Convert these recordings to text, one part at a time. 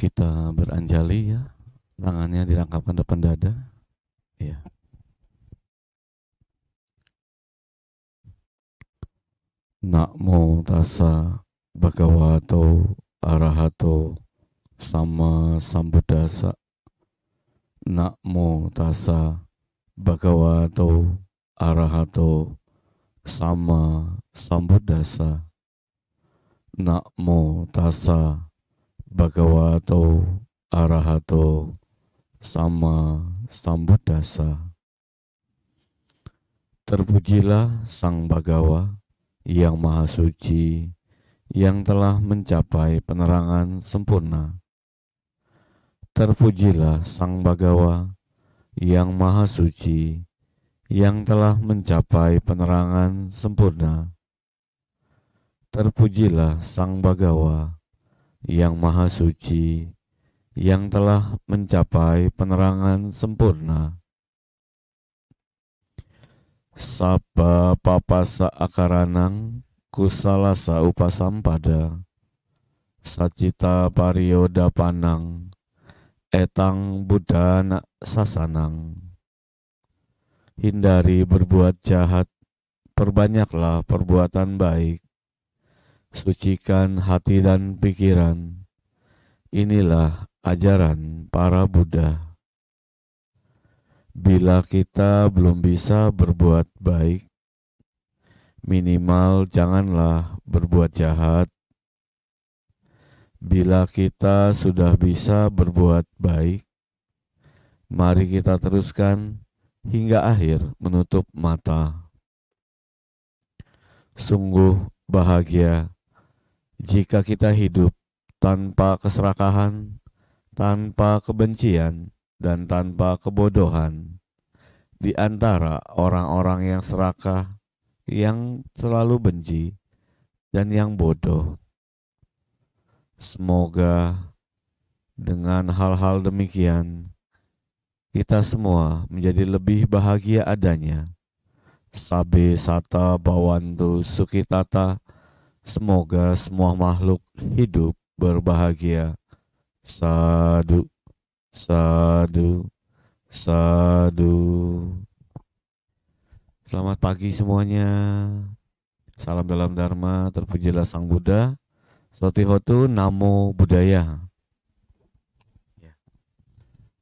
Kita beranjali ya, tangannya dirangkapkan depan dada. Ya. Namo tassa bhagavato arahato sama sambuddhassa. Namo tassa bhagavato arahato sama sambuddhassa. Namo tassa bhagavato arahato sama sambuddhassa. Terpujilah Sang Bhagawa yang Maha Suci, yang telah mencapai penerangan sempurna. Terpujilah Sang Bhagawa yang Maha Suci, yang telah mencapai penerangan sempurna. Terpujilah Sang Bhagawa yang Maha Suci, yang telah mencapai penerangan sempurna. Sabba papasa akaranang kusalasa upasampada sacita pariyoda panang etang buddhana sasanang. Hindari berbuat jahat, perbanyaklah perbuatan baik. Sucikan hati dan pikiran. Inilah ajaran para Buddha. Bila kita belum bisa berbuat baik, minimal janganlah berbuat jahat. Bila kita sudah bisa berbuat baik, mari kita teruskan hingga akhir menutup mata. Sungguh bahagia jika kita hidup tanpa keserakahan, tanpa kebencian, dan tanpa kebodohan di antara orang-orang yang serakah, yang selalu benci, dan yang bodoh. Semoga dengan hal-hal demikian kita semua menjadi lebih bahagia adanya. Sabe sata bawantu sukitata. Semoga semua makhluk hidup berbahagia. Sadu, sadu, sadu. Selamat pagi semuanya. Salam dalam Dharma, terpujilah Sang Buddha. Sotihotu Namo Buddhaya.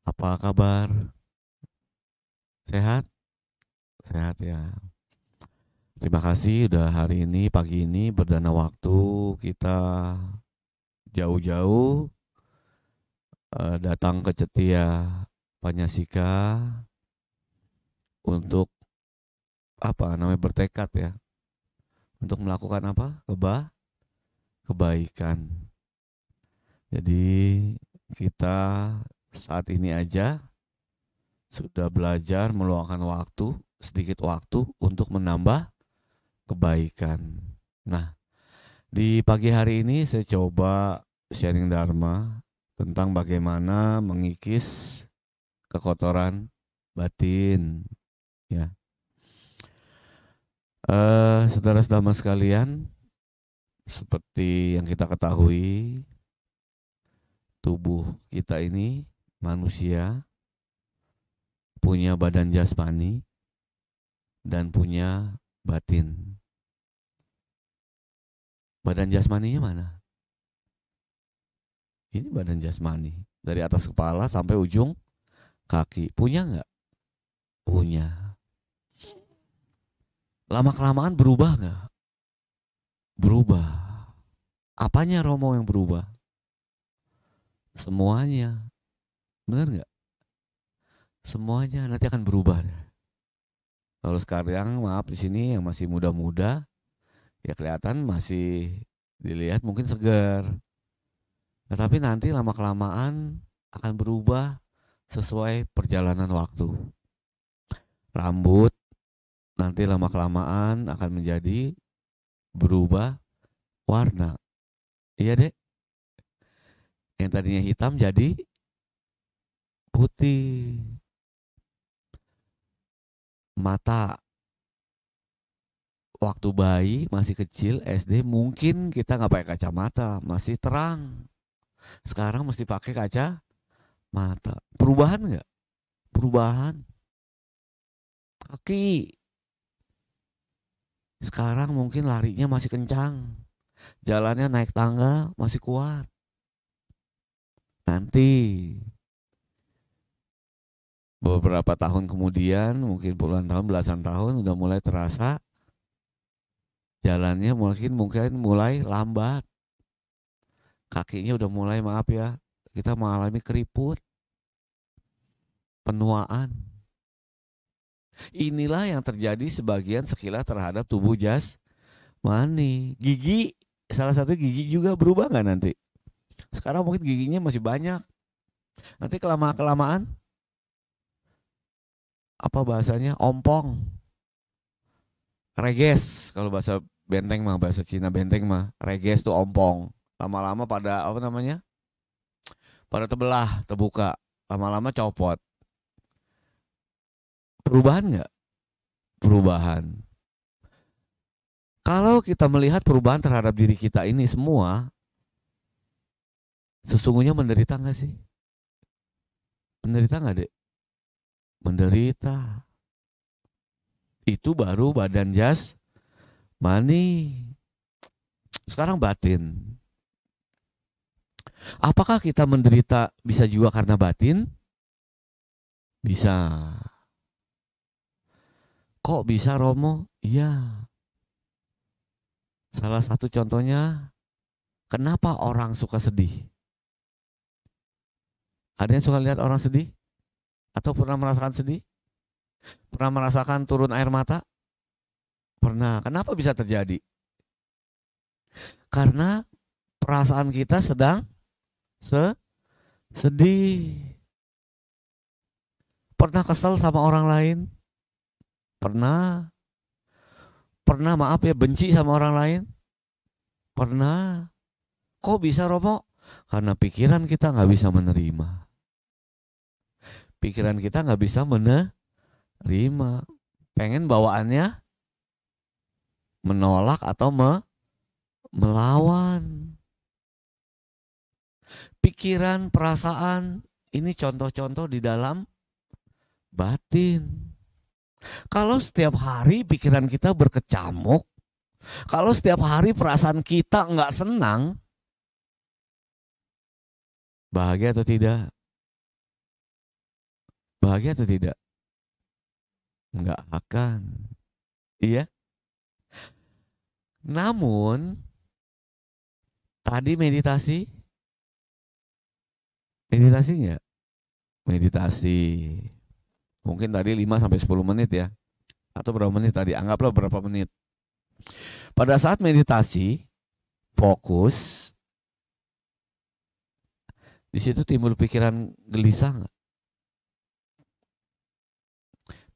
Apa kabar? Sehat? Sehat ya. Terima kasih udah hari ini, pagi ini berdana waktu kita jauh-jauh datang ke Cetia Panyasika untuk bertekad ya, untuk melakukan apa? Kebaikan. Jadi kita saat ini aja sudah belajar meluangkan sedikit waktu untuk menambah kebaikan. Nah, di pagi hari ini saya coba sharing Dharma tentang bagaimana mengikis kekotoran batin. Ya, saudara-saudara sekalian, seperti yang kita ketahui, tubuh kita ini manusia punya badan jasmani dan punya batin. Badan jasmaninya mana? Ini badan jasmani. Dari atas kepala sampai ujung kaki. Punya nggak? Punya. Lama-kelamaan berubah nggak? Berubah. Apanya Romo yang berubah? Semuanya. Benar nggak? Semuanya nanti akan berubah. Kalau sekarang maaf di sini yang masih muda-muda, ya kelihatan masih dilihat mungkin segar. Tetapi nanti lama-kelamaan akan berubah sesuai perjalanan waktu. Rambut nanti lama-kelamaan akan menjadi berubah warna. Iya dek. Yang tadinya hitam jadi putih. Mata waktu bayi masih kecil SD mungkin kita nggak pakai kacamata, masih terang. Sekarang mesti pakai kaca mata. Perubahan nggak? Perubahan. Kaki. Sekarang mungkin larinya masih kencang. Jalannya naik tangga masih kuat. Nanti beberapa tahun kemudian, mungkin puluhan tahun, belasan tahun, udah mulai terasa jalannya mungkin mulai lambat. Kakinya udah mulai, maaf ya, kita mengalami keriput, penuaan. Inilah yang terjadi sebagian sekilas terhadap tubuh jasmani. Gigi, salah satu gigi juga berubah nggak nanti? Sekarang mungkin giginya masih banyak. Nanti kelamaan apa bahasanya? Ompong. Reges kalau bahasa benteng mah, bahasa Cina benteng mah. Reges tuh ompong. Lama-lama pada apa namanya? Pada terbelah, terbuka. Lama-lama copot. Perubahan nggak? Perubahan. Kalau kita melihat perubahan terhadap diri kita ini semua, sesungguhnya menderita nggak sih? Menderita nggak, Dek? Menderita. Itu baru badan jasmani. Sekarang batin. Apakah kita menderita bisa juga karena batin? Bisa. Kok bisa, Romo? Iya. Salah satu contohnya, kenapa orang suka sedih? Ada yang suka lihat orang sedih? Atau pernah merasakan sedih? Pernah merasakan turun air mata? Pernah. Kenapa bisa terjadi? Karena perasaan kita sedang sedih. Pernah kesel sama orang lain? Pernah. Pernah, maaf ya, benci sama orang lain? Pernah. Kok bisa, Romo? Karena pikiran kita gak bisa menerima. Pikiran kita gak bisa menerima. Pengen bawaannya menolak atau melawan. Pikiran, perasaan, ini contoh-contoh di dalam batin. Kalau setiap hari pikiran kita berkecamuk, kalau setiap hari perasaan kita nggak senang, bahagia atau tidak? Bahagia atau tidak? Nggak akan. Iya. Namun, tadi meditasi nggak? Meditasi. Mungkin tadi 5-10 menit ya. Atau berapa menit tadi? Anggaplah berapa menit. Pada saat meditasi, fokus, di situ timbul pikiran gelisah nggak?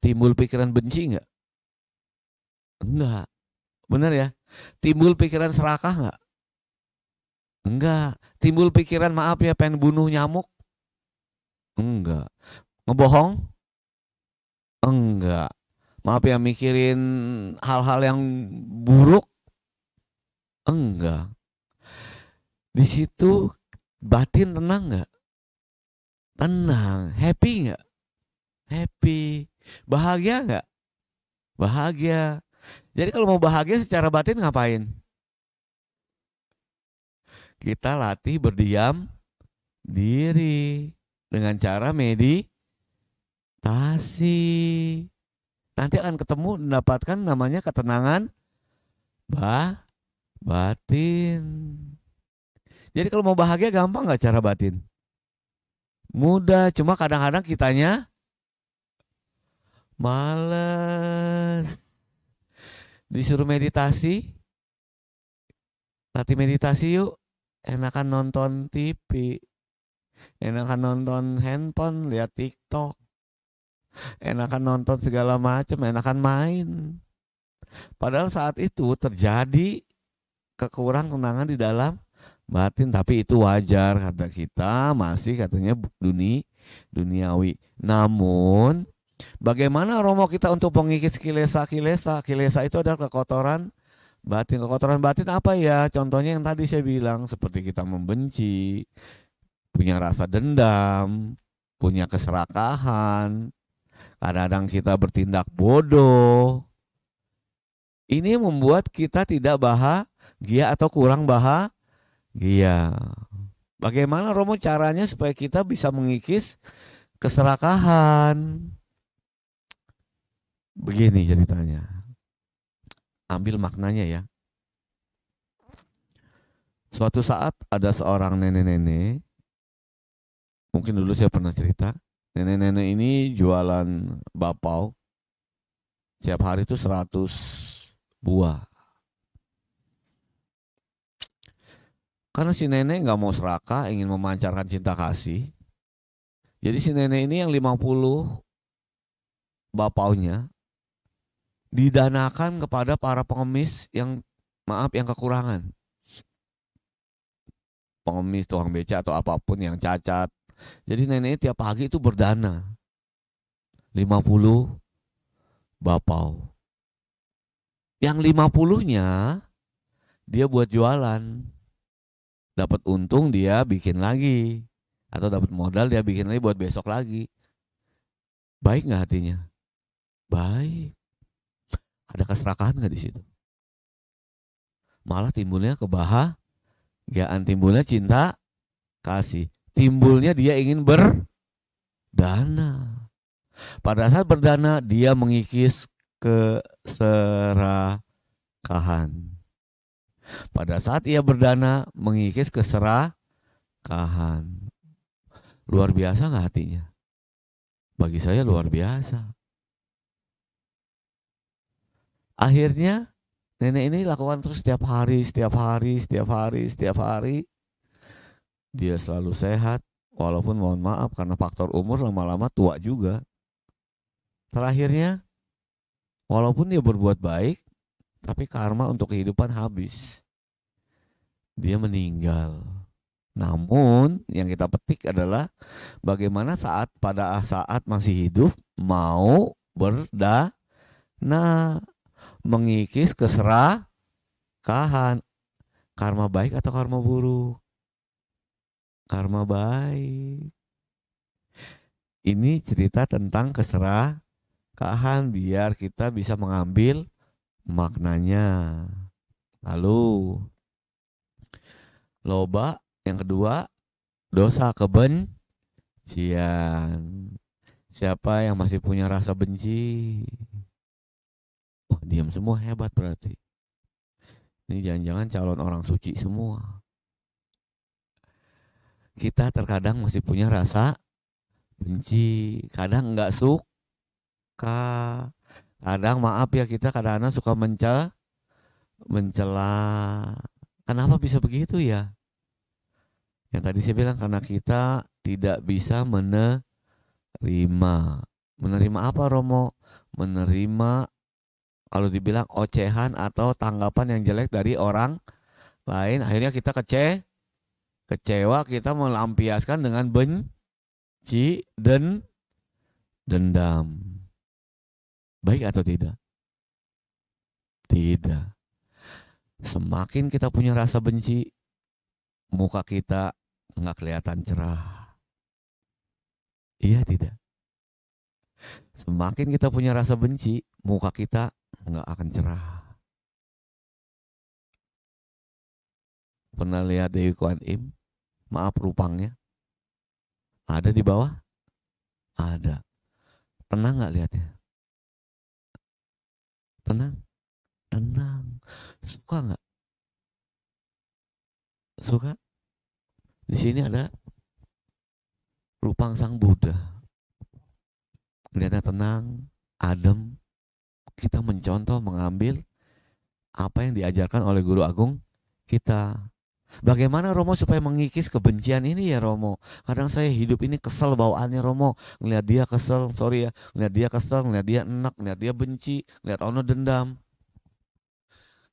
Timbul pikiran benci nggak? Enggak. Benar ya? Timbul pikiran serakah nggak? Enggak. Timbul pikiran, maaf ya, pengen bunuh nyamuk? Enggak. Ngebohong? Enggak. Maaf ya, mikirin hal-hal yang buruk? Enggak. Di situ batin tenang nggak? Tenang. Happy nggak? Happy. Bahagia nggak? Bahagia. Jadi kalau mau bahagia secara batin ngapain? Kita latih berdiam diri dengan cara meditasi. Nanti akan ketemu, mendapatkan namanya ketenangan batin. Jadi kalau mau bahagia gampang gak cara batin? Mudah, cuma kadang-kadang kitanya males. Disuruh meditasi, latih meditasi yuk. Enakan nonton TV, enakan nonton handphone, lihat TikTok, enakan nonton segala macam, enakan main. Padahal saat itu terjadi kekurangan di dalam batin, tapi itu wajar, kata kita masih katanya duniawi. Namun bagaimana, Romo, kita untuk mengikis kilesa? Kilesa itu adalah kekotoran batin. Kekotoran batin apa ya? Contohnya yang tadi saya bilang, seperti kita membenci, punya rasa dendam, punya keserakahan, kadang-kadang kita bertindak bodoh. Ini membuat kita tidak bahagia atau kurang bahagia. Bagaimana Romo caranya supaya kita bisa mengikis keserakahan? Begini ceritanya. Ambil maknanya ya. Suatu saat ada seorang nenek-nenek, mungkin dulu saya pernah cerita, nenek-nenek ini jualan bapau, setiap hari itu 100 buah. Karena si nenek nggak mau serakah, ingin memancarkan cinta kasih. Jadi si nenek ini yang 50 bapaunya didanakan kepada para pengemis yang kekurangan. Pengemis, tukang beca atau apapun yang cacat. Jadi nenek tiap pagi itu berdana 50 bapau. Yang 50-nya dia buat jualan. Dapat untung dia bikin lagi. Atau dapat modal dia bikin lagi buat besok lagi. Baik gak hatinya? Baik. Ada keserakahan gak di situ? Malah timbulnya kebahagiaan, timbulnya cinta kasih. Timbulnya dia ingin berdana. Pada saat berdana dia mengikis keserakahan. Pada saat ia berdana mengikis keserakahan. Luar biasa gak hatinya? Bagi saya luar biasa. Akhirnya nenek ini lakukan terus setiap hari. Dia selalu sehat. Walaupun mohon maaf karena faktor umur lama-lama tua juga. Terakhirnya walaupun dia berbuat baik, tapi karma untuk kehidupan habis. Dia meninggal. Namun yang kita petik adalah bagaimana pada saat masih hidup mau berdana, mengikis keserakahan. Karma baik atau karma buruk? Karma baik. Ini cerita tentang keserakahan biar kita bisa mengambil maknanya. Lalu loba yang kedua, dosa kebencian. Siapa yang masih punya rasa benci? Wah, diam semua, hebat berarti. Ini jangan-jangan calon orang suci semua. Kita terkadang masih punya rasa benci, kadang nggak suka, kadang maaf ya kita kadang-kadang suka mencela. Kenapa bisa begitu ya? Yang tadi saya bilang karena kita tidak bisa menerima. Menerima apa Romo? Menerima kalau dibilang ocehan atau tanggapan yang jelek dari orang lain. Akhirnya kita kecewa, kita melampiaskan dengan benci dan dendam. Baik atau tidak? Tidak. Semakin kita punya rasa benci, muka kita nggak kelihatan cerah. Iya tidak? Semakin kita punya rasa benci, muka kita nggak akan cerah. Pernah lihat Dewi Kuan Im? Maaf rupangnya. Ada di bawah? Ada. Tenang nggak lihatnya? Tenang? Tenang. Suka nggak? Suka? Di sini ada rupang Sang Buddha. Lihatnya tenang, adem. Kita mencontoh, mengambil apa yang diajarkan oleh guru agung kita. Bagaimana Romo supaya mengikis kebencian ini ya Romo? Kadang saya hidup ini kesel bawaannya Romo. Ngeliat dia kesel, sorry ya. Ngeliat dia kesel, ngeliat dia enak, ngeliat dia benci, ngeliat ono dendam.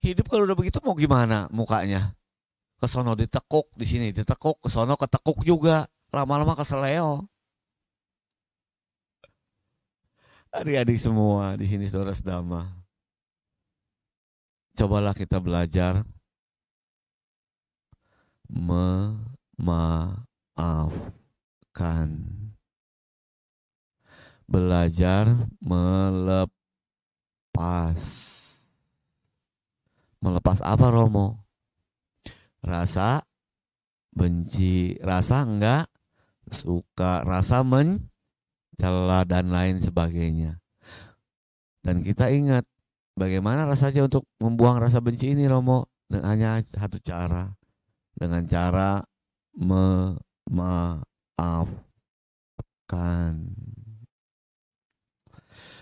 Hidup kalau udah begitu mau gimana mukanya? Kesono ditekuk, di sini ditekuk, kesono ketekuk juga. Lama-lama keseleo. Adik-adik semua di sini saudara sedama. Cobalah kita belajar memaafkan. Belajar melepas. Melepas apa Romo? Rasa benci, rasa enggak suka, rasa mencela dan lain sebagainya. Dan kita ingat bagaimana rasanya untuk membuang rasa benci ini Romo? Hanya satu cara, dengan cara memaafkan.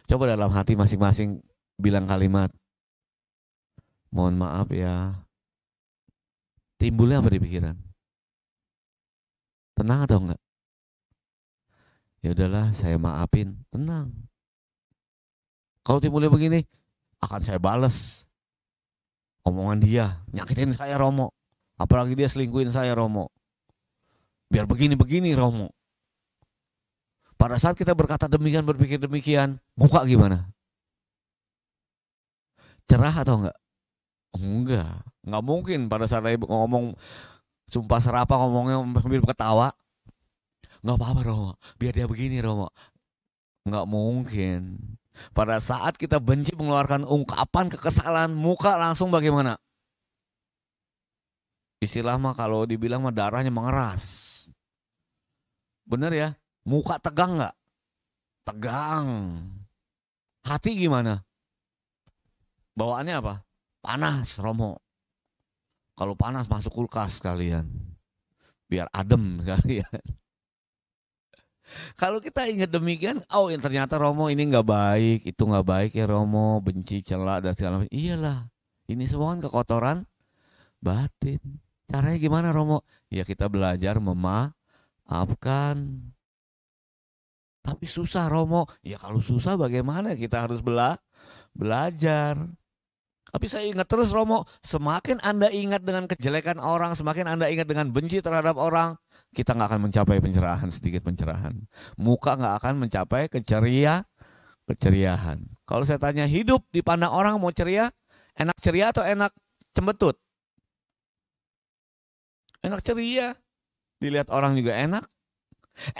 Coba dalam hati masing-masing bilang kalimat, mohon maaf ya. Timbulnya apa di pikiran? Tenang atau enggak? Ya udahlah, saya maafin, tenang. Kalau timbulnya begini, akan saya balas omongan dia, nyakitin saya Romo. Apalagi dia selingkuhin saya Romo. Biar begini-begini Romo. Pada saat kita berkata demikian, berpikir demikian, muka gimana? Cerah atau enggak? Enggak mungkin pada saat ibu ngomong sumpah serapah ngomongnya sambil ketawa. Enggak apa-apa Romo, biar dia begini Romo. Enggak mungkin. Pada saat kita benci mengeluarkan ungkapan kekesalan, muka langsung bagaimana? Istilah mah kalau dibilang mah darahnya mengeras. Bener ya? Muka tegang nggak? Tegang. Hati gimana? Bawaannya apa? Panas Romo. Kalau panas masuk kulkas kalian. Biar adem kalian. Kalau kita ingat demikian, oh yang ternyata Romo ini nggak baik, itu nggak baik ya Romo, benci, celak dan segala macam. Iyalah, ini semua kan kekotoran batin. Caranya gimana Romo? Ya kita belajar memaafkan. Tapi susah Romo. Ya kalau susah bagaimana? Kita harus belajar. Tapi saya ingat terus Romo, semakin Anda ingat dengan kejelekan orang, semakin Anda ingat dengan benci terhadap orang, kita gak akan mencapai pencerahan, sedikit pencerahan. Muka gak akan mencapai keceriaan. Kalau saya tanya hidup dipandang orang mau ceria, enak ceria atau enak cembetut? Enak ceria. Dilihat orang juga enak.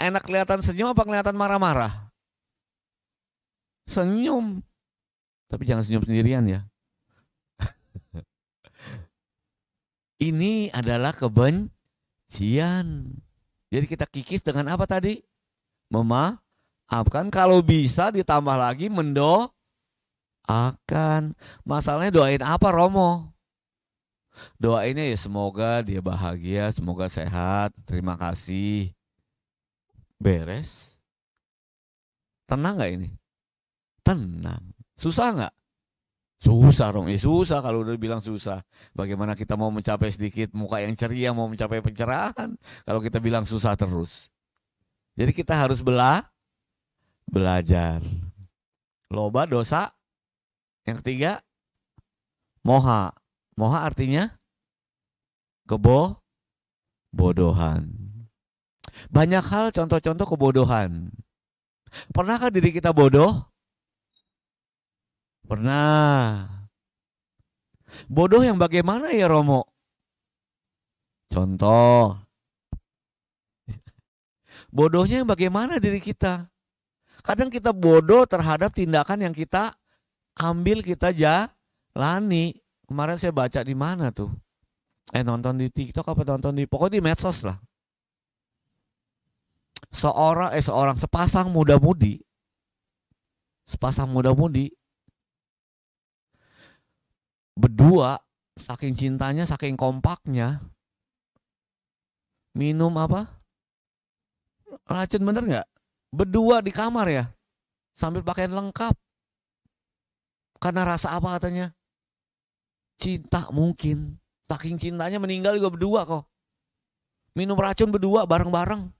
Enak kelihatan senyum apa kelihatan marah-marah? Senyum. Tapi jangan senyum sendirian ya. Ini adalah kebencian. Jadi kita kikis dengan apa tadi? Memaafkan. Kalau bisa ditambah lagi mendoakan. Masalahnya doain apa Romo? Doainnya ya semoga dia bahagia, semoga sehat, terima kasih. Beres. Tenang gak ini? Tenang. Susah gak? Susah Romo. Susah kalau udah bilang susah. Bagaimana kita mau mencapai sedikit muka yang ceria, mau mencapai pencerahan kalau kita bilang susah terus. Jadi kita harus belajar. Loba dosa. Yang ketiga, moha. Moha artinya kebodohan. Banyak hal contoh-contoh kebodohan. Pernahkah diri kita bodoh? Pernah. Bodoh yang bagaimana ya Romo? Contoh. Bodohnya yang bagaimana diri kita? Kadang kita bodoh terhadap tindakan yang kita ambil, kita jalani. Kemarin saya baca di mana tuh? Nonton di TikTok apa nonton di, pokoknya di medsos lah. Sepasang muda-mudi berdua saking cintanya, saking kompaknya minum apa? Racun bener nggak? Berdua di kamar ya, sambil pakaian lengkap. Karena rasa apa katanya? Cinta mungkin. Saking cintanya meninggal juga berdua kok. Minum racun berdua bareng-bareng.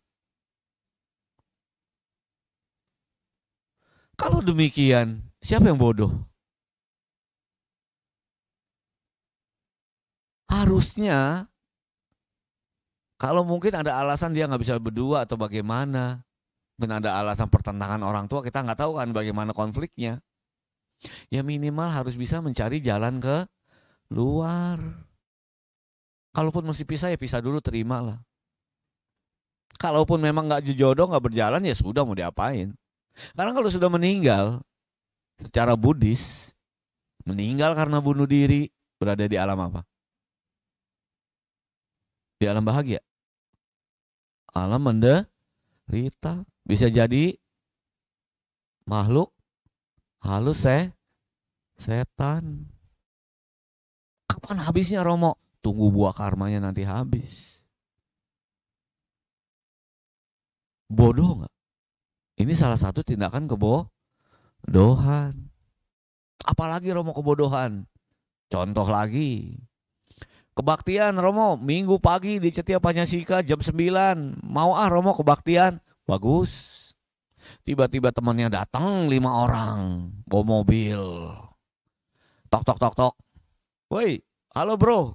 Kalau demikian, siapa yang bodoh? Harusnya, kalau mungkin ada alasan dia nggak bisa berdua atau bagaimana, mungkin ada alasan pertentangan orang tua, kita nggak tahu kan bagaimana konfliknya. Ya minimal harus bisa mencari jalan ke luar. Kalaupun mesti pisah ya pisah dulu, terimalah. Kalaupun memang nggak jodoh, nggak berjalan, ya sudah, mau diapain. Karena kalau sudah meninggal, secara Buddhis, meninggal karena bunuh diri, berada di alam apa? Di alam bahagia. Alam menderita. Bisa jadi makhluk halus setan. Kapan habisnya Romo? Tunggu buah karmanya nanti habis. Bodoh nggak? Ini salah satu tindakan kebodohan. Apalagi Romo kebodohan? Contoh lagi. Kebaktian Romo, Minggu pagi di Cetia Panyasika jam 9. Mau Romo kebaktian? Bagus. Tiba-tiba temannya datang 5 orang bawa mobil. Tok tok tok tok. Woi, halo bro.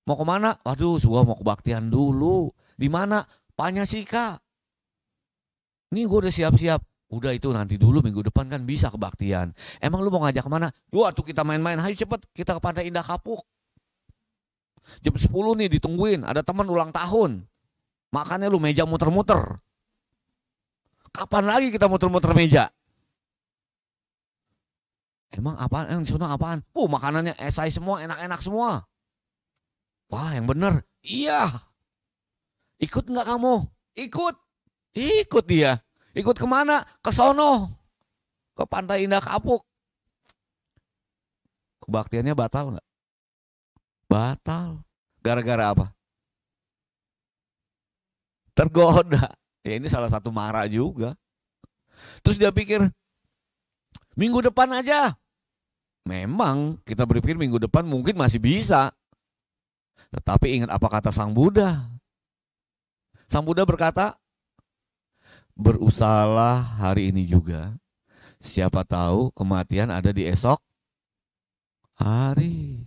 Mau kemana? Waduh, gua mau kebaktian dulu. Di mana? Panyasika. Nih gue udah siap-siap. Udah itu nanti dulu, minggu depan kan bisa kebaktian. Emang lu mau ngajak kemana? Wah tuh kita main-main. Ayo cepet kita ke Pantai Indah Kapuk. Jam 10 nih ditungguin. Ada teman ulang tahun. Makannya lu meja muter-muter. Kapan lagi kita muter-muter meja? Emang apaan? Yang disana apaan? Makanannya esai semua, enak-enak semua. Wah yang bener. Iya. Ikut nggak kamu? Ikut. Ikut dia. Ikut kemana? Ke sono. Ke Pantai Indah Kapuk. Kebaktiannya batal nggak? Batal. Gara-gara apa? Tergoda. Ya ini salah satu mara juga. Terus dia pikir, minggu depan aja. Memang kita berpikir minggu depan mungkin masih bisa. Tetapi ingat apa kata Sang Buddha. Sang Buddha berkata, berusahalah hari ini juga. Siapa tahu kematian ada di esok hari.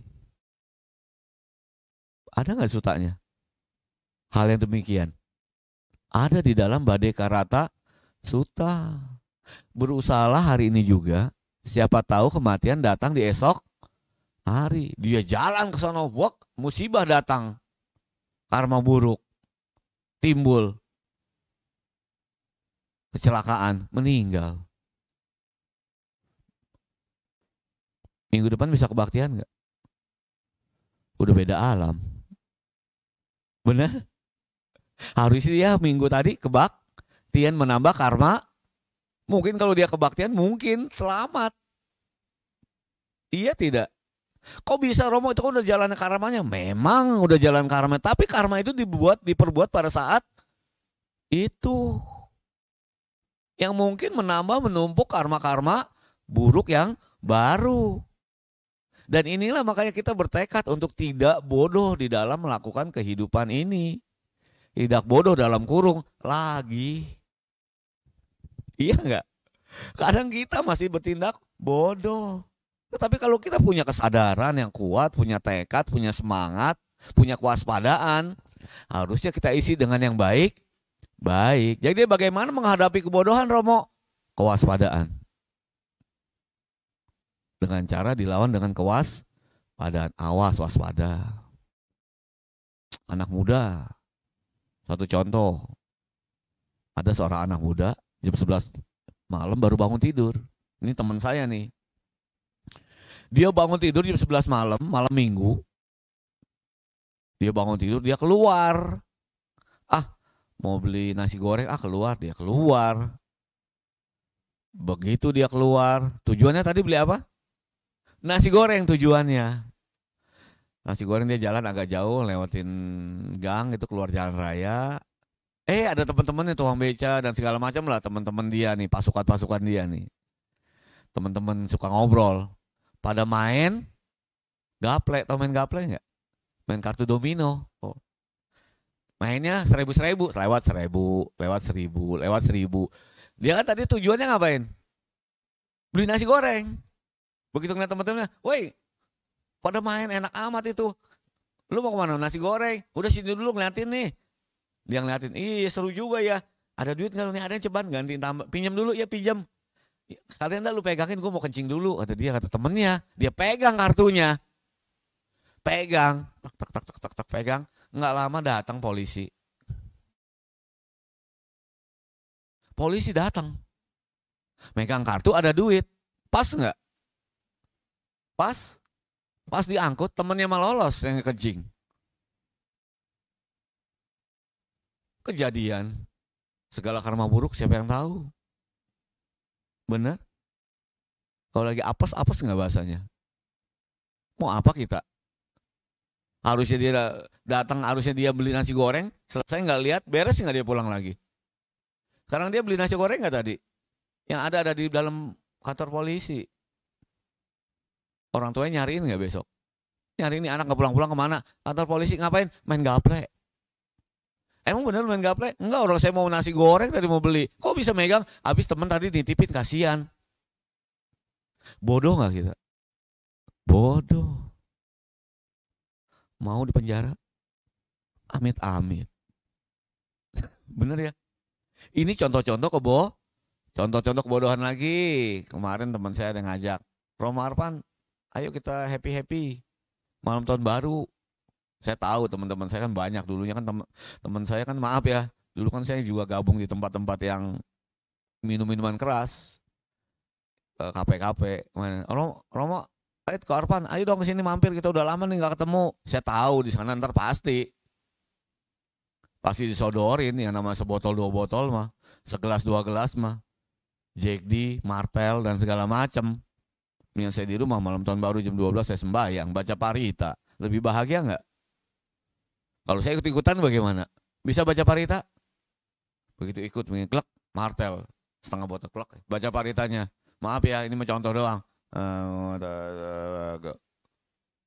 Ada nggak sutanya? Hal yang demikian ada di dalam Badeka Rata Sutta. Berusahalah hari ini juga. Siapa tahu kematian datang di esok hari. Dia jalan ke sono, musibah datang. Karma buruk timbul. Kecelakaan, meninggal. Minggu depan bisa kebaktian nggak? Udah beda alam. Benar? Harusnya dia minggu tadi kebaktian menambah karma. Mungkin kalau dia kebaktian mungkin selamat. Iya tidak? Kok bisa Romo, itu kan udah jalan karmanya? Memang udah jalan karma. Tapi karma itu diperbuat pada saat itu. Yang mungkin menambah menumpuk karma-karma buruk yang baru. Dan inilah makanya kita bertekad untuk tidak bodoh di dalam melakukan kehidupan ini. Tidak bodoh dalam kurung lagi. Iya enggak? Kadang kita masih bertindak bodoh. Tetapi kalau kita punya kesadaran yang kuat, punya tekad, punya semangat, punya kewaspadaan, harusnya kita isi dengan yang baik. Jadi bagaimana menghadapi kebodohan Romo? Kewaspadaan. Dengan cara dilawan dengan kewaspadaan. Awas, waspada. Anak muda. Satu contoh. Ada seorang anak muda jam 11 malam baru bangun tidur. Ini teman saya nih. Dia bangun tidur jam 11 malam minggu. Dia bangun tidur, dia keluar. Mau beli nasi goreng, keluar. Dia keluar. Begitu dia keluar, tujuannya tadi beli apa? Nasi goreng tujuannya. Nasi goreng dia jalan agak jauh, lewatin gang itu keluar jalan raya. Ada teman-temannya tukang beca dan segala macam lah, teman-teman dia nih, pasukan-pasukan dia nih. Teman-teman suka ngobrol. Pada main gaple, tau main gaple nggak? Main kartu domino. Mainnya 1000-1000, lewat 1000. Dia kan tadi tujuannya ngapain? Beli nasi goreng. Begitu ngeliat teman-temannya, woi, pada main enak amat itu. Lu mau kemana? Nasi goreng. Udah sini dulu ngeliatin nih. Dia ngeliatin, seru juga ya. Ada duit nggak lu nih? Ada yang ceban gantiin tambah. Pinjam dulu ya, pinjam. Sekalian dah lu pegangin, gue mau kencing dulu. Kata temennya. Dia pegang kartunya. Pegang. Tak pegang. Nggak lama datang polisi. polisi datang. Megang kartu ada duit. Pas nggak? Pas. Pas diangkut temennya malah lolos yang kencing. Kejadian. Segala karma buruk siapa yang tahu? Bener? Kalau lagi apes nggak bahasanya? Mau apa kita? Harusnya dia datang, harusnya dia beli nasi goreng, selesai nggak lihat, beres nggak dia pulang lagi. Sekarang dia beli nasi goreng nggak tadi? Yang ada di dalam kantor polisi. Orang tuanya nyariin nggak besok? Nyari ini anak nggak pulang-pulang kemana? Kantor polisi ngapain? Main gaple. Emang bener main gaple? Enggak, orang saya mau nasi goreng tadi mau beli. Kok bisa megang? Habis temen tadi nitipin, kasihan. Bodoh nggak kita? Bodoh. Mau di penjara? Amit-amit. Bener ya? Ini contoh-contoh contoh-contoh kebodohan lagi. Kemarin teman saya ada ngajak, Roma Arpan, ayo kita happy-happy malam tahun baru. Saya tahu teman-teman saya kan banyak, dulunya kan teman saya kan, maaf ya, dulu kan saya juga gabung di tempat-tempat yang minum-minuman keras, kafe-kafe. Romo, ayo ke Arpan, ayo dong kesini mampir, kita udah lama nih nggak ketemu. Saya tahu di sana ntar pasti disodorin yang nama sebotol 2 botol mah, segelas 2 gelas mah, Jack D, Martel dan segala macam. Yang saya di rumah malam tahun baru jam 12 saya sembahyang, baca parita. Lebih bahagia nggak? Kalau saya ikut-ikutan bagaimana? Bisa baca parita? Begitu ikut klek, Martel setengah botol, klek, baca paritanya. Maaf ya, ini mah contoh doang.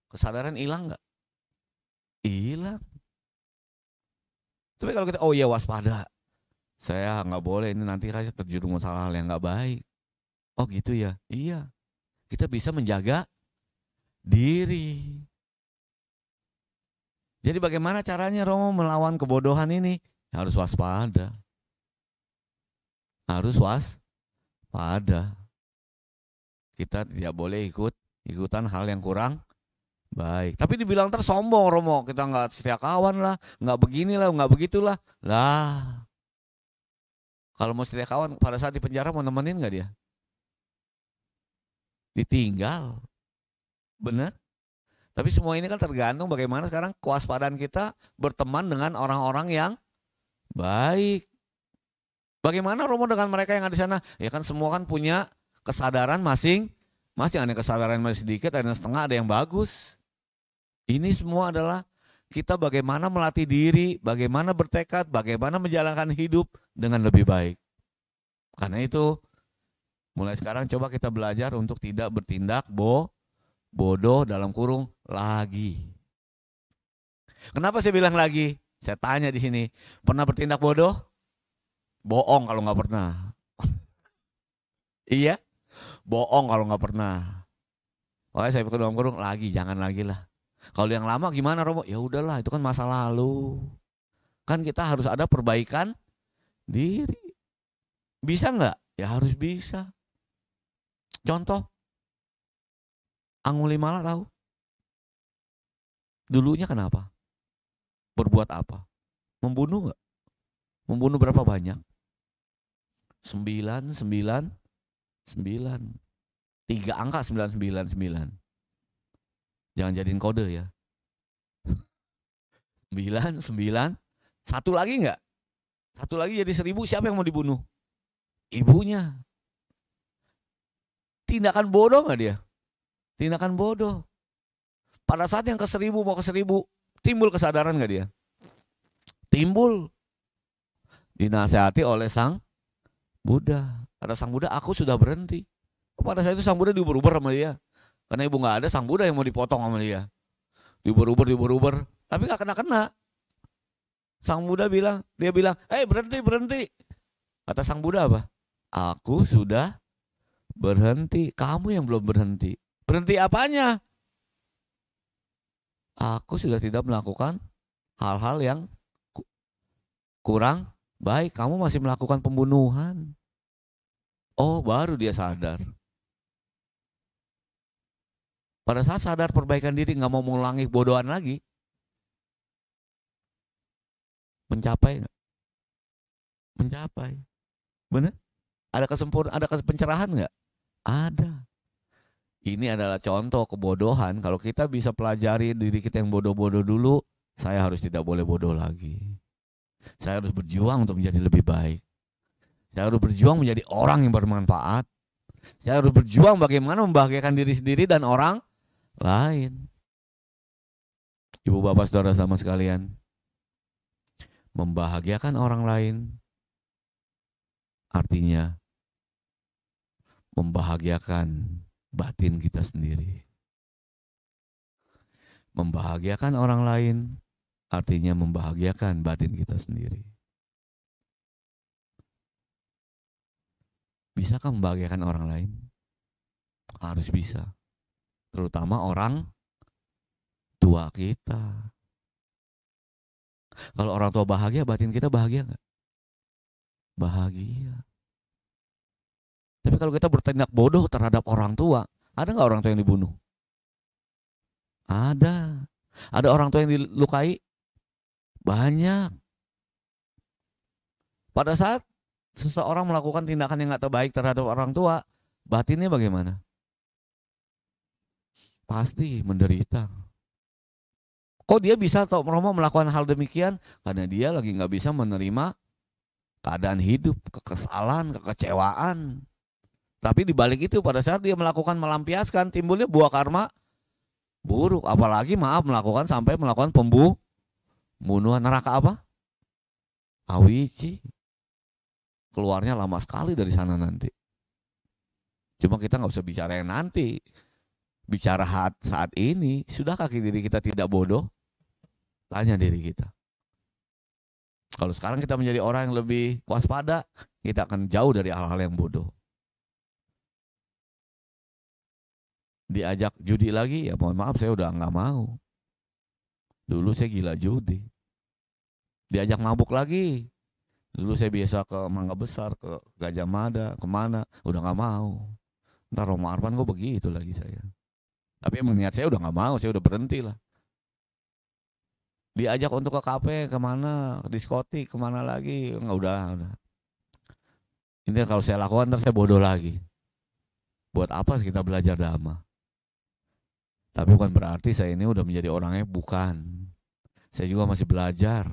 Kesadaran hilang nggak? Hilang. Tapi kalau kita, oh iya waspada, saya nggak boleh ini nanti saya terjerumus hal-hal yang nggak baik. Oh gitu ya, iya. Kita bisa menjaga diri. Jadi bagaimana caranya Romo melawan kebodohan ini? Harus waspada. Harus waspada. Kita tidak boleh ikutan hal yang kurang baik. Tapi dibilang tersombong Romo, kita nggak setia kawan lah, nggak beginilah, nggak begitulah. Lah, kalau mau setia kawan pada saat di penjara mau nemenin nggak dia? Ditinggal. Benar? Tapi semua ini kan tergantung bagaimana sekarang kewaspadaan kita berteman dengan orang-orang yang baik. Bagaimana Romo dengan mereka yang ada di sana? Ya kan semua kan punya kesadaran masing-masing. Ada kesadaran masih sedikit, ada yang setengah, ada yang bagus. Ini semua adalah kita bagaimana melatih diri, bagaimana bertekad, bagaimana menjalankan hidup dengan lebih baik. Karena itu mulai sekarang coba kita belajar untuk tidak bertindak bodoh dalam kurung lagi. Kenapa saya bilang lagi? Saya tanya di sini, pernah bertindak bodoh? Bohong kalau nggak pernah. Iya, bohong kalau nggak pernah. Makanya saya pikir dalam kurung lagi, jangan lagi lah. Kalau yang lama gimana Romo? Ya udahlah, itu kan masa lalu. Kan kita harus ada perbaikan diri. Bisa nggak? Ya harus bisa. Contoh, Angulimala tahu? Dulunya kenapa? Berbuat apa? Membunuh nggak? Membunuh berapa banyak? 9. 3 angka 999. Jangan jadiin kode ya. 9. Satu lagi enggak? Satu lagi jadi 1000, siapa yang mau dibunuh? Ibunya. Tindakan bodoh enggak dia? Tindakan bodoh. Pada saat yang ke 1000 mau ke 1000, timbul kesadaran enggak dia? Timbul. Dinasehati oleh Sang Buddha. Kata Sang Buddha, aku sudah berhenti. Pada saat itu Sang Buddha diuber-uber sama dia. Karena ibu nggak ada, Sang Buddha yang mau dipotong sama dia. Diuber-uber. Tapi nggak kena. Sang Buddha bilang, berhenti. Kata Sang Buddha apa? Aku sudah berhenti. Kamu yang belum berhenti. Berhenti apanya? Aku sudah tidak melakukan hal-hal yang kurang baik. Kamu masih melakukan pembunuhan. Oh, baru dia sadar. Pada saat sadar perbaikan diri, nggak mau mengulangi bodohan lagi, mencapai nggak? Mencapai. Benar? Ada kesempurnaan, ada pencerahan nggak? Ada. Ini adalah contoh kebodohan. Kalau kita bisa pelajari diri kita yang bodoh-bodoh dulu, saya harus tidak boleh bodoh lagi. Saya harus berjuang untuk menjadi lebih baik. Saya harus berjuang menjadi orang yang bermanfaat. Saya harus berjuang bagaimana membahagiakan diri sendiri dan orang lain. Ibu bapak saudara sama sekalian, membahagiakan orang lain artinya membahagiakan batin kita sendiri. Membahagiakan orang lain artinya membahagiakan batin kita sendiri. Bisakah membahagiakan orang lain? Harus bisa. Terutama orang tua kita. Kalau orang tua bahagia, batin kita bahagia nggak? Bahagia. Tapi kalau kita bertindak bodoh terhadap orang tua, ada nggak orang tua yang dibunuh? Ada. Ada orang tua yang dilukai? Banyak. Pada saat seseorang melakukan tindakan yang nggak terbaik terhadap orang tua, batinnya bagaimana? Pasti menderita. Kok dia bisa atau Romo melakukan hal demikian? Karena dia lagi nggak bisa menerima keadaan hidup, kekesalan, kekecewaan. Tapi di balik itu pada saat dia melakukan melampiaskan, timbulnya buah karma buruk. Apalagi melakukan sampai melakukan pembunuhan. Neraka apa? Awici. Keluarnya lama sekali dari sana nanti. Cuma kita nggak usah bicara yang nanti. Bicara saat ini. Sudahkah diri kita tidak bodoh? Tanya diri kita. Kalau sekarang kita menjadi orang yang lebih waspada, kita akan jauh dari hal-hal yang bodoh. Diajak judi lagi, ya mohon maaf saya udah nggak mau. Dulu saya gila judi. Diajak mabuk lagi. Dulu saya biasa ke Mangga Besar, ke Gajah Mada, kemana, udah nggak mau. Ntar Romo Arfan kok begitu lagi saya. Tapi emang niat saya udah nggak mau, saya udah berhenti lah. Diajak untuk ke kafe, kemana, diskotik, kemana lagi, nggak udah. Ini kalau saya lakukan ntar saya bodoh lagi. Buat apa kita belajar dhamma? Tapi bukan berarti saya ini udah menjadi orangnya, bukan. Saya juga masih belajar.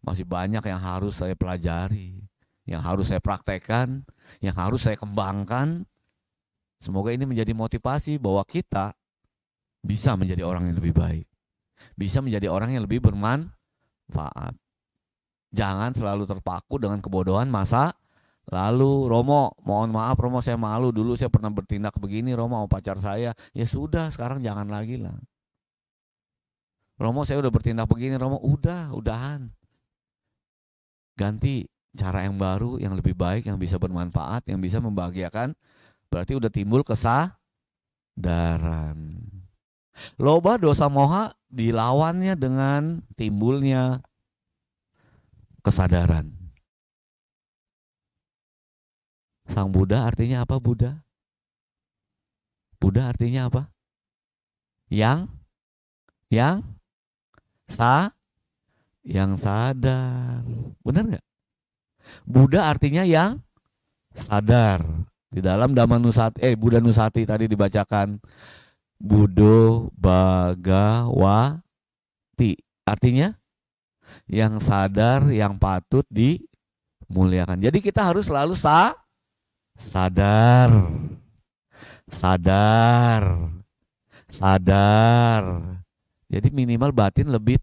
Masih banyak yang harus saya pelajari, yang harus saya praktekkan, yang harus saya kembangkan. Semoga ini menjadi motivasi bahwa kita bisa menjadi orang yang lebih baik. Bisa menjadi orang yang lebih bermanfaat. Jangan selalu terpaku dengan kebodohan masa lalu. Romo, mohon maaf Romo, saya malu, dulu saya pernah bertindak begini Romo sama pacar saya. Ya sudah, sekarang jangan lagi lah. Romo, saya udah bertindak begini Romo, udahan. Ganti cara yang baru, yang lebih baik, yang bisa bermanfaat, yang bisa membahagiakan. Berarti udah timbul kesadaran. Loba dosa moha dilawannya dengan timbulnya kesadaran. Sang Buddha artinya apa Buddha? Buddha artinya apa? Yang sadar. Benar nggak? Buddha artinya yang sadar. Di dalam Buddha Nusati tadi dibacakan Buddho Bhagawati. Artinya yang sadar, yang patut dimuliakan. Jadi kita harus selalu sadar. Jadi minimal batin lebih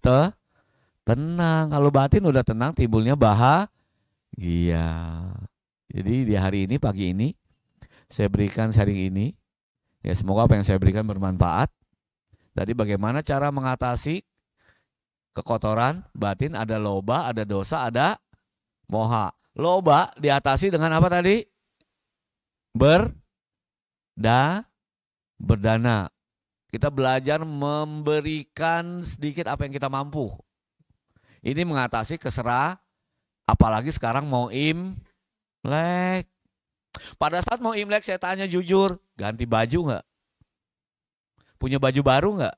tenang. Kalau batin udah tenang, timbulnya bahagia. Jadi di hari ini, pagi ini, saya berikan sharing ini. Ya semoga apa yang saya berikan bermanfaat. Tadi bagaimana cara mengatasi kekotoran batin? Ada loba, ada dosa, ada moha. Loba diatasi dengan apa tadi? Berdana. Kita belajar memberikan sedikit apa yang kita mampu. Ini mengatasi apalagi sekarang mau Imlek. Pada saat mau Imlek saya tanya jujur, ganti baju nggak? Punya baju baru nggak?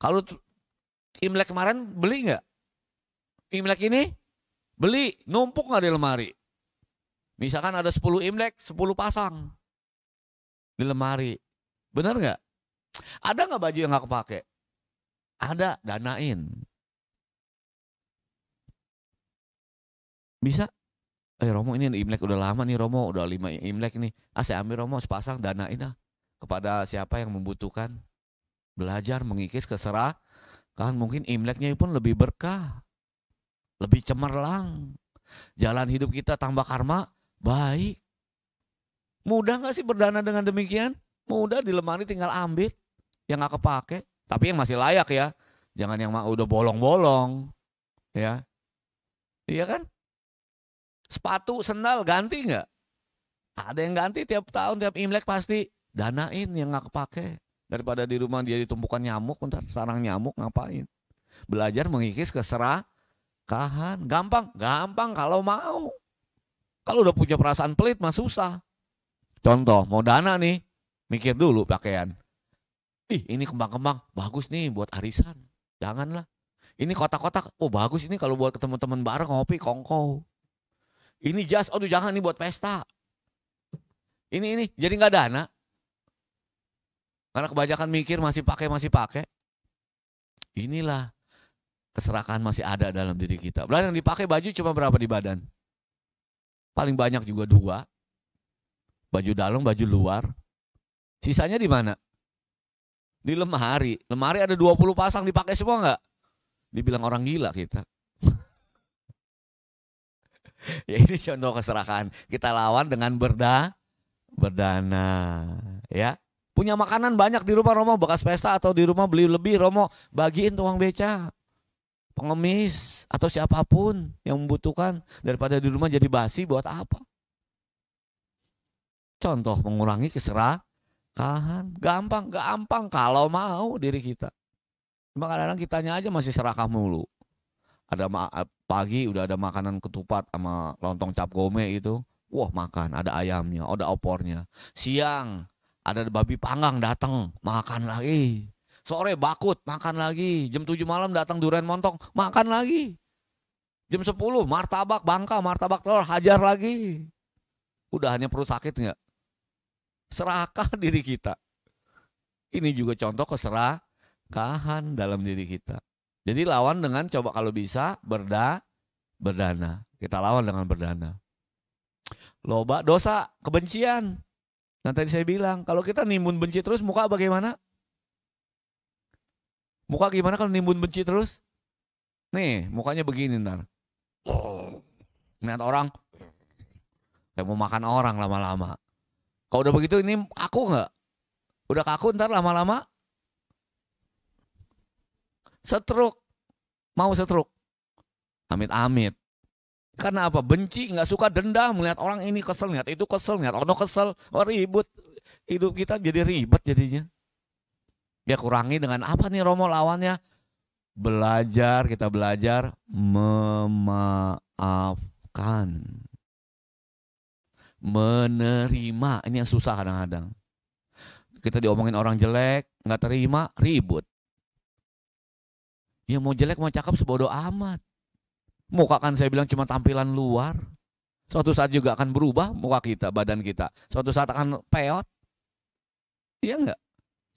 Kalau Imlek kemarin beli nggak? Imlek ini beli, numpuk nggak di lemari? Misalkan ada 10 Imlek, 10 pasang di lemari. Benar nggak? Ada nggak baju yang nggak kepake? Ada, danain. Bisa. Romo ini Imlek udah lama nih Romo, udah 5 Imlek nih. Saya ambil Romo sepasang, danain kepada siapa yang membutuhkan. Belajar mengikis kan mungkin Imleknya pun lebih berkah, lebih cemerlang. Jalan hidup kita tambah karma baik. Mudah nggak sih berdana dengan demikian? Mudah, di lemari tinggal ambil yang nggak kepake, tapi yang masih layak ya. Jangan yang udah bolong-bolong, ya. Iya kan? Sepatu, sendal ganti nggak? Ada yang ganti tiap tahun, tiap Imlek pasti. Danain yang nggak kepake. Daripada di rumah dia ditumpukan nyamuk, ntar sarang nyamuk ngapain? Belajar mengikis keserakahan. Gampang kalau mau. Kalau udah punya perasaan pelit mah susah. Contoh, mau dana nih, mikir dulu pakaian. Ini kembang-kembang, bagus nih buat arisan. Janganlah. Ini kotak-kotak, bagus ini kalau buat ketemu teman bareng ngopi kongko. Ini jas, jangan nih buat pesta. Ini, jadi nggak dana. Karena kebanyakan mikir masih pakai. Inilah keserakahan masih ada dalam diri kita. Belah yang dipakai baju cuma berapa di badan? Paling banyak juga 2. Baju dalam, baju luar. Sisanya di mana? Di lemari. Lemari ada 20 pasang, dipakai semua nggak? Dibilang orang gila kita. Ya ini contoh keserakahan. Kita lawan dengan berdana. Ya. Punya makanan banyak di rumah Romo, bekas pesta atau di rumah beli lebih Romo, bagiin tukang beca, pengemis atau siapapun yang membutuhkan, daripada di rumah jadi basi buat apa? Contoh mengurangi keserakahan. Gampang kalau mau diri kita. Cuma kadang-kadang kitanya aja masih serakah mulu. Ada pagi udah ada makanan ketupat sama lontong cap gome itu. Wah, makan, ada ayamnya, ada opornya. Siang ada babi panggang datang, makan lagi. Sore bakut, makan lagi. Jam 7 malam datang durian montong, makan lagi. Jam 10 martabak bangka, martabak telur, hajar lagi. Udah, hanya perut sakit nggak? Serakah diri kita. Ini juga contoh keserakahan dalam diri kita. Jadi lawan dengan coba kalau bisa berdana. Kita lawan dengan berdana. Loba dosa, kebencian. Nah tadi saya bilang, kalau kita nimbun benci terus, muka bagaimana? Muka gimana kalau nimbun benci terus? Nih, mukanya begini ntar. Lihat orang, kayak mau makan orang lama-lama. Kalau udah begitu, ini kaku nggak? Udah kaku, ntar lama-lama stroke. Mau stroke. Amit-amit. Karena apa? Benci, nggak suka, dendam, melihat orang ini kesel, lihat itu kesel, lihat ono kesel, ribut. Hidup kita jadi ribet jadinya. Ya kurangi dengan apa nih Romo lawannya? Kita belajar memaafkan. Menerima, ini yang susah kadang-kadang. Kita diomongin orang jelek, nggak terima, ribut. Ya mau jelek mau cakep sebodoh amat. Muka kan saya bilang cuma tampilan luar. Suatu saat juga akan berubah muka kita, badan kita. Suatu saat akan peot. Iya enggak?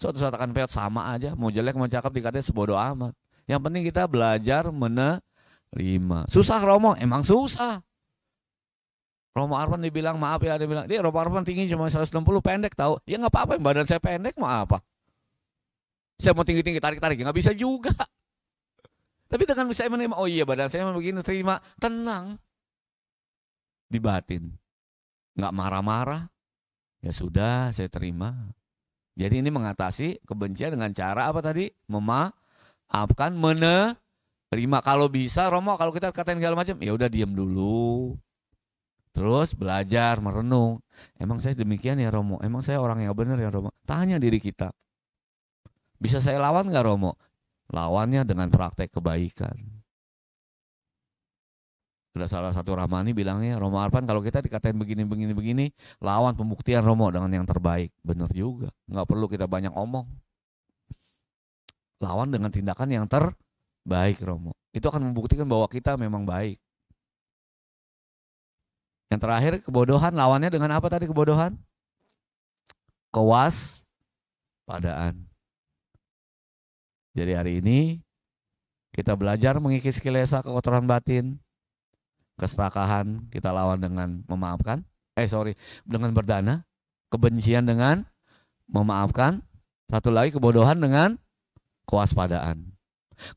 Suatu saat akan peot, sama aja. Mau jelek mau cakep dikatain sebodoh amat. Yang penting kita belajar menerima. Susah Romo, emang susah. Romo Arfan dibilang maaf ya, dia bilang, dia Romo Arfan tinggi cuma 160, pendek tahu. Ya enggak apa-apa, badan saya pendek mau apa? Saya mau tinggi-tinggi tarik-tarik, nggak bisa juga. Tapi dengan saya menerima, oh iya badan saya begini, terima, tenang. Di batin. Nggak marah-marah. Ya sudah, saya terima. Jadi ini mengatasi kebencian dengan cara apa tadi? Memaafkan, menerima. Kalau bisa Romo, kalau kita katain segala macam, ya udah diam dulu. Terus belajar, merenung. Emang saya demikian ya Romo? Emang saya orang yang benar ya Romo? Tanya diri kita. Bisa saya lawan nggak Romo? Lawannya dengan praktek kebaikan. Ada salah satu Ramani bilangnya, Romo Arfan kalau kita dikatain begini, lawan pembuktian Romo dengan yang terbaik. Benar juga, nggak perlu kita banyak omong. Lawan dengan tindakan yang terbaik Romo. Itu akan membuktikan bahwa kita memang baik. Yang terakhir kebodohan, lawannya dengan apa tadi kebodohan? Kewaspadaan. Jadi hari ini kita belajar mengikis kilesa kekotoran batin. Keserakahan kita lawan dengan memaafkan. Dengan berdana. Kebencian dengan memaafkan. Satu lagi kebodohan dengan kewaspadaan.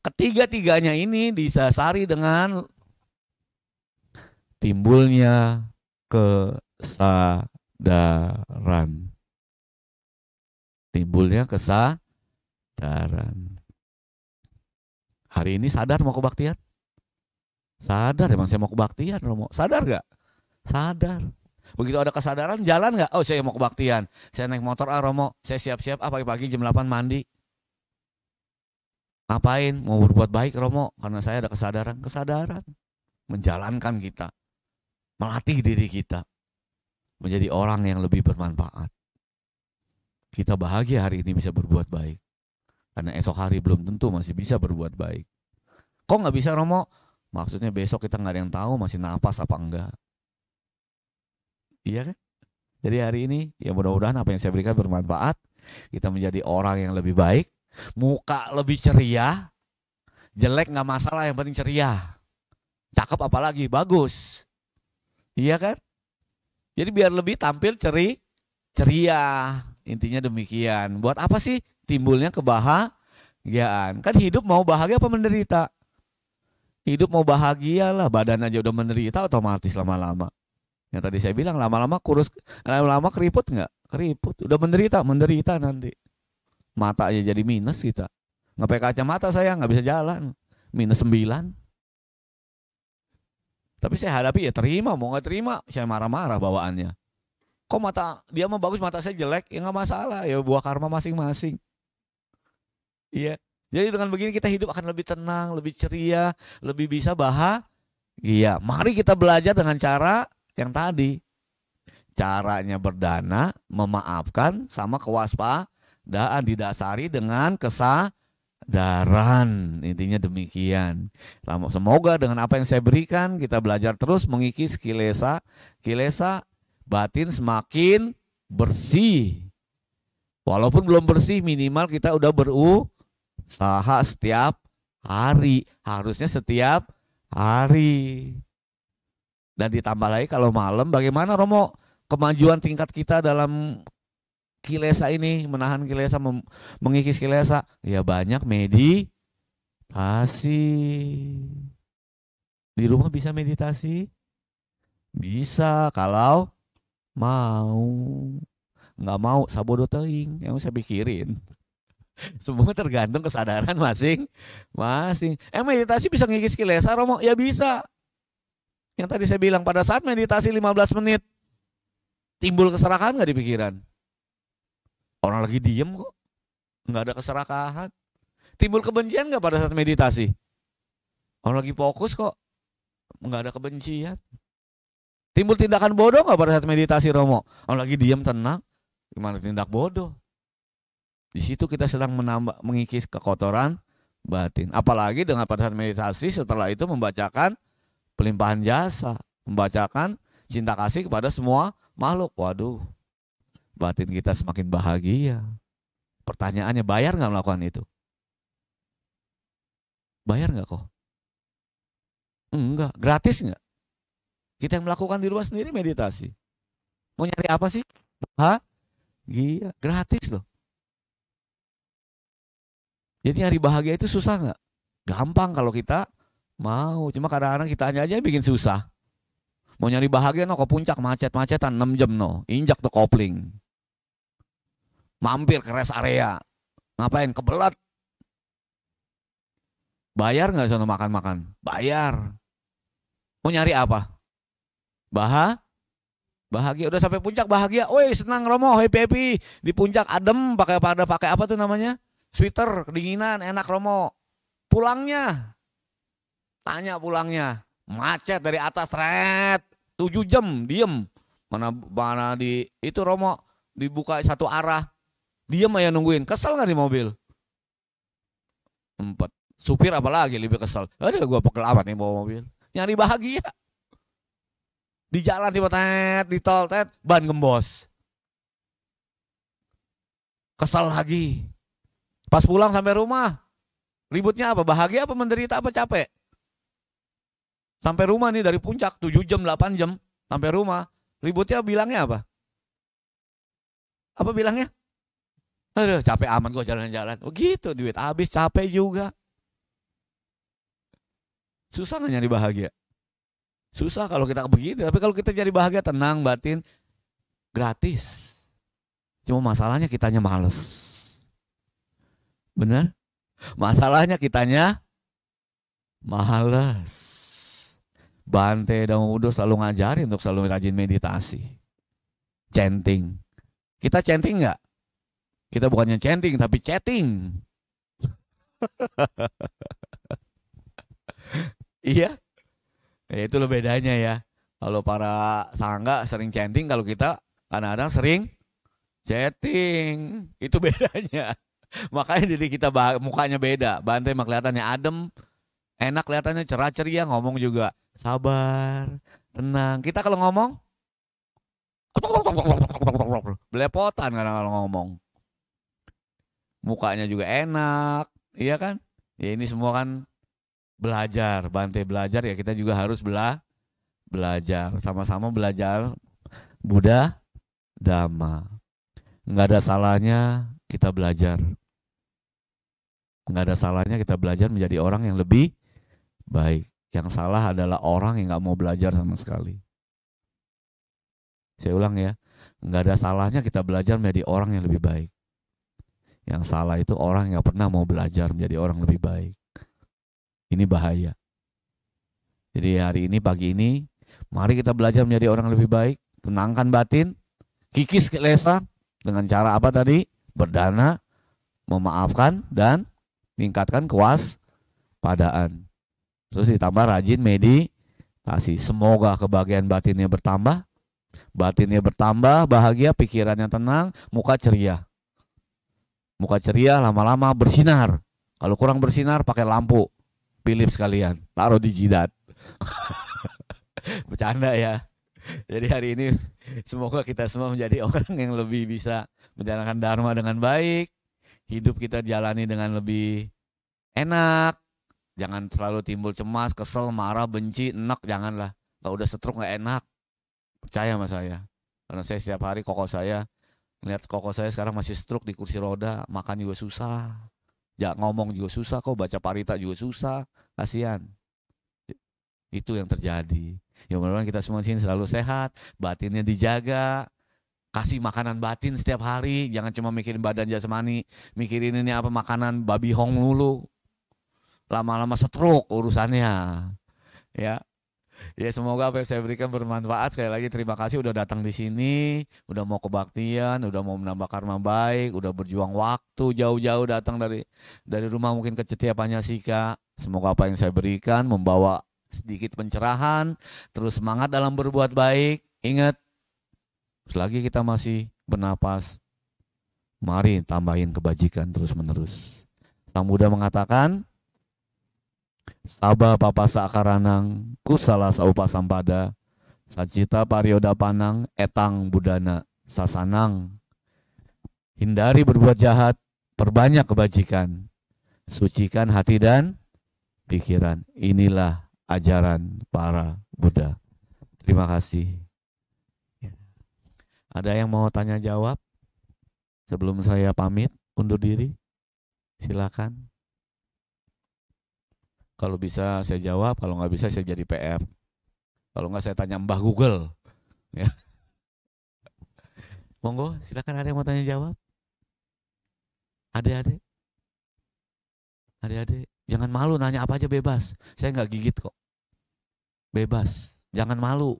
Ketiga-tiganya ini disasari dengan timbulnya kesadaran. Timbulnya kesadaran. Hari ini sadar mau kebaktian? Sadar emang saya mau kebaktian, Romo. Sadar gak? Sadar. Begitu ada kesadaran, jalan gak? Oh, saya mau kebaktian. Saya naik motor, Romo. Saya siap-siap, pagi-pagi jam 8 mandi. Ngapain? Mau berbuat baik, Romo. Karena saya ada kesadaran. Kesadaran. Menjalankan kita. Melatih diri kita. Menjadi orang yang lebih bermanfaat. Kita bahagia hari ini bisa berbuat baik. Karena esok hari belum tentu masih bisa berbuat baik. Kok gak bisa, Romo? Maksudnya besok kita gak ada yang tahu masih napas apa enggak. Iya kan? Jadi hari ini ya mudah-mudahan apa yang saya berikan bermanfaat. Kita menjadi orang yang lebih baik. Muka lebih ceria. Jelek gak masalah, yang penting ceria. Cakep apalagi, bagus. Iya kan? Jadi biar lebih tampil ceria. Intinya demikian. Buat apa sih timbulnya kebahagiaan? Kan hidup mau bahagia apa menderita? Hidup mau bahagia lah, badan aja udah menderita otomatis lama-lama. Yang tadi saya bilang lama-lama kurus, lama-lama keriput nggak? Keriput, udah menderita nanti. Mata aja jadi minus kita. Nggak pakai kacamata saya nggak bisa jalan, -9. Tapi saya hadapi ya terima, mau nggak terima, saya marah-marah bawaannya. Kok mata dia mah bagus, mata saya jelek, ya nggak masalah, ya buah karma masing-masing. Iya. Jadi dengan begini kita hidup akan lebih tenang, lebih ceria, lebih bisa bahagia. Mari kita belajar dengan cara yang tadi. Caranya berdana, memaafkan, sama kewaspadaan. Didasari dengan kesadaran. Intinya demikian. Semoga dengan apa yang saya berikan, kita belajar terus mengikis kilesa batin semakin bersih. Walaupun belum bersih, minimal kita udah berusaha setiap hari. Harusnya setiap hari. Dan ditambah lagi kalau malam, bagaimana Romo kemajuan tingkat kita dalam kilesa ini, menahan kilesa, mengikis kilesa? Ya banyak meditasi. Di rumah bisa meditasi? Bisa kalau mau. Nggak mau, sabodo teuing yang saya pikirin. Semua tergantung kesadaran masing-masing. Meditasi bisa ngikis kilesa, Romo? Ya bisa. Yang tadi saya bilang, pada saat meditasi 15 menit, timbul keserakahan nggak di pikiran? Orang lagi diem kok, nggak ada keserakahan. Timbul kebencian nggak pada saat meditasi? Orang lagi fokus kok, nggak ada kebencian. Timbul tindakan bodoh nggak pada saat meditasi, Romo? Orang lagi diem tenang, gimana tindak bodoh? Di situ kita sedang mengikis kekotoran batin. Apalagi dengan pada saat meditasi, setelah itu membacakan pelimpahan jasa, membacakan cinta kasih kepada semua makhluk. Waduh, batin kita semakin bahagia. Pertanyaannya, bayar nggak melakukan itu? Bayar nggak kok? Enggak, gratis nggak? Kita yang melakukan di rumah sendiri meditasi. Mau nyari apa sih? Bahagia, gratis loh. Jadi nyari bahagia itu susah nggak? Gampang kalau kita mau. Cuma kadang-kadang kita aja bikin susah. Mau nyari bahagia no ke puncak macet-macetan 6 jam no. Injak tuh kopling. Mampir ke rest area. Ngapain? Kebelat. Bayar nggak sono makan-makan? Bayar. Mau nyari apa? Bahagia. Udah sampai puncak bahagia. Woi, senang Romo, happy di puncak, adem, pakai apa tuh namanya? Sweater, kedinginan, enak Romo. Pulangnya. Tanya pulangnya. Macet dari atas, 7 jam diem. Mana di itu Romo dibuka satu arah. Diem aja nungguin. Kesel nggak di mobil? 4. Supir apalagi lebih kesel. Aduh, gue pegel amat nih bawa mobil. Nyari bahagia. Di jalan tiba-tiba di tol ban gembos. Kesal lagi. Pas pulang sampai rumah, ributnya apa? Bahagia apa menderita apa capek? Sampai rumah nih dari puncak 7 jam 8 jam sampai rumah. Ributnya bilangnya apa? Apa bilangnya? Aduh capek aman gue jalan-jalan. Oh gitu, duit habis, capek juga. Susah gak nyari bahagia? Susah kalau kita begitu. Tapi kalau kita jadi bahagia, tenang, batin, gratis. Cuma masalahnya kitanya males. Benar? Masalahnya kitanya males. Bante dan Udo selalu ngajarin untuk selalu rajin meditasi. Chanting. Kita chanting gak? Kita bukannya chanting, tapi chatting. Iya. Ya, itu loh bedanya ya. Kalau para sangga sering chanting, kalau kita kadang-kadang sering chatting. Itu bedanya. Makanya diri kita mukanya beda. Bante mah kelihatannya adem, enak, kelihatannya cerah ceria, ngomong juga sabar, tenang. Kita kalau ngomong belepotan kadang kalau ngomong. Mukanya juga enak, iya kan? Ya ini semua kan belajar, Bante belajar ya, kita juga harus belajar, sama-sama belajar Buddha Dhamma. Nggak ada salahnya kita belajar. Nggak ada salahnya kita belajar menjadi orang yang lebih baik. Yang salah adalah orang yang nggak mau belajar sama sekali. Saya ulang ya, nggak ada salahnya kita belajar menjadi orang yang lebih baik. Yang salah itu orang yang nggak pernah mau belajar menjadi orang lebih baik. Ini bahaya. Jadi hari ini, pagi ini, mari kita belajar menjadi orang lebih baik. Tenangkan batin, kikis kelesa dengan cara apa tadi? Berdana, memaafkan, dan tingkatkan kewaspadaan. Terus ditambah rajin meditasi. Semoga kebahagiaan batinnya bertambah. Batinnya bertambah, bahagia, pikirannya tenang, muka ceria. Muka ceria lama-lama bersinar. Kalau kurang bersinar pakai lampu Philips sekalian, taruh di jidat. Bercanda ya. Jadi hari ini semoga kita semua menjadi orang yang lebih bisa menjalankan dharma dengan baik. Hidup kita jalani dengan lebih enak. Jangan selalu timbul cemas, kesel, marah, benci, enak, janganlah. Kalau udah stroke gak enak. Percaya sama saya. Karena saya setiap hari ngeliat koko saya sekarang masih stroke di kursi roda, makan juga susah. Ngomong juga susah, kok baca parita juga susah. Kasihan. Itu yang terjadi. Ya mudah-mudahan kita semua di sini selalu sehat, batinnya dijaga. Kasih makanan batin setiap hari, jangan cuma mikirin badan jasmani, mikirin ini apa makanan babi hong mulu. Lama-lama stroke urusannya. Ya. Ya semoga apa yang saya berikan bermanfaat. Sekali lagi terima kasih udah datang di sini, udah mau kebaktian, udah mau menambah karma baik, udah berjuang waktu jauh-jauh datang dari rumah mungkin ke Cetia Panyasika. Semoga apa yang saya berikan membawa sedikit pencerahan, terus semangat dalam berbuat baik. Ingat, selagi kita masih bernapas, mari tambahin kebajikan terus-menerus. Sang Buddha mengatakan, Saba papasa akaranang kusala saupasampada sacita parioda panang etang budana sasanang. Hindari berbuat jahat, perbanyak kebajikan, sucikan hati dan pikiran. Inilah ajaran para Buddha. Terima kasih. Ada yang mau tanya jawab sebelum saya pamit undur diri? Silakan. Kalau bisa saya jawab, kalau nggak bisa saya jadi PR. Kalau nggak saya tanya Mbah Google. Ya. Monggo, silakan, ada yang mau tanya jawab. Adik-adik, jangan malu, nanya apa aja bebas. Saya nggak gigit kok. Bebas, jangan malu.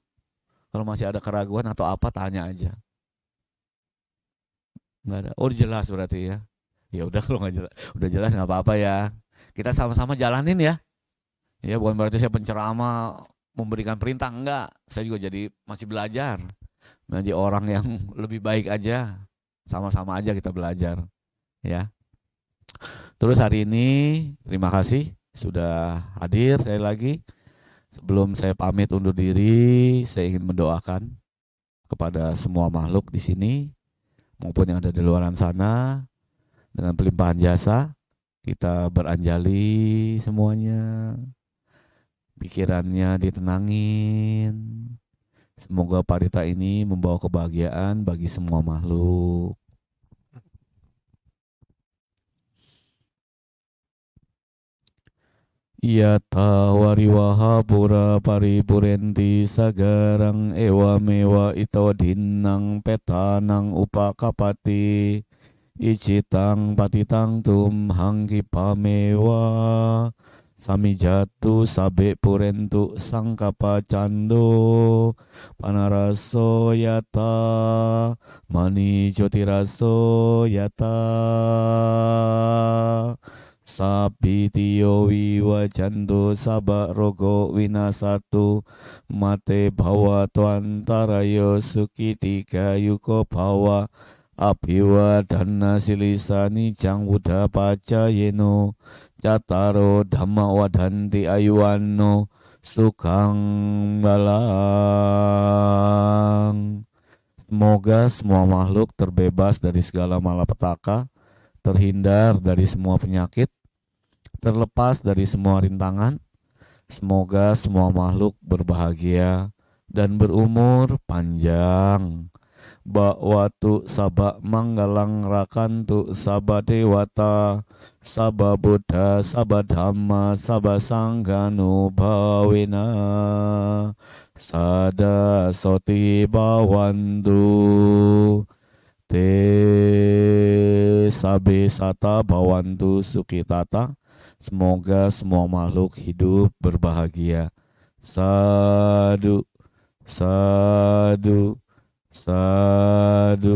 Kalau masih ada keraguan atau apa, tanya aja. Nggak ada. Oh jelas berarti ya. Ya udah, kalau nggak jelas, udah jelas nggak apa-apa ya. Kita sama-sama jalanin ya. Ya bukan berarti saya penceramah memberikan perintah, enggak. Saya juga masih belajar menjadi orang yang lebih baik aja. Sama-sama aja kita belajar ya. Terus hari ini terima kasih sudah hadir sekali lagi. Sebelum saya pamit undur diri, saya ingin mendoakan kepada semua makhluk di sini maupun yang ada di luar sana dengan pelimpahan jasa. Kita beranjali semuanya, pikirannya ditenangin. Semoga parita ini membawa kebahagiaan bagi semua makhluk. Yata wariwaha pura paripurenti sagarang ewa mewa ito dinang petanang upakapati icitang patitang tumhang kipamewa samijatu sabe purentu sangkapa cando panaraso yata mani jotiraso yata sapitiyo wiwajanto sabak rogo winasatu mate bawa tuantarayo sukitika yuko bawa apiwa dana silisani jang buddha pacayeno cataro dhamma wadanti ayuwano sukang balang. Semoga semua makhluk terbebas dari segala malapetaka, terhindar dari semua penyakit, terlepas dari semua rintangan. Semoga semua makhluk berbahagia dan berumur panjang. Bakwatu sabak manggalang rakantu sabak dewata sabak buddha sabak dhamma sabak sangganu bawena sada soti bawantu te sabe sata bawantu sukitata. Semoga semua makhluk hidup berbahagia. Sadu, sadu, sadu.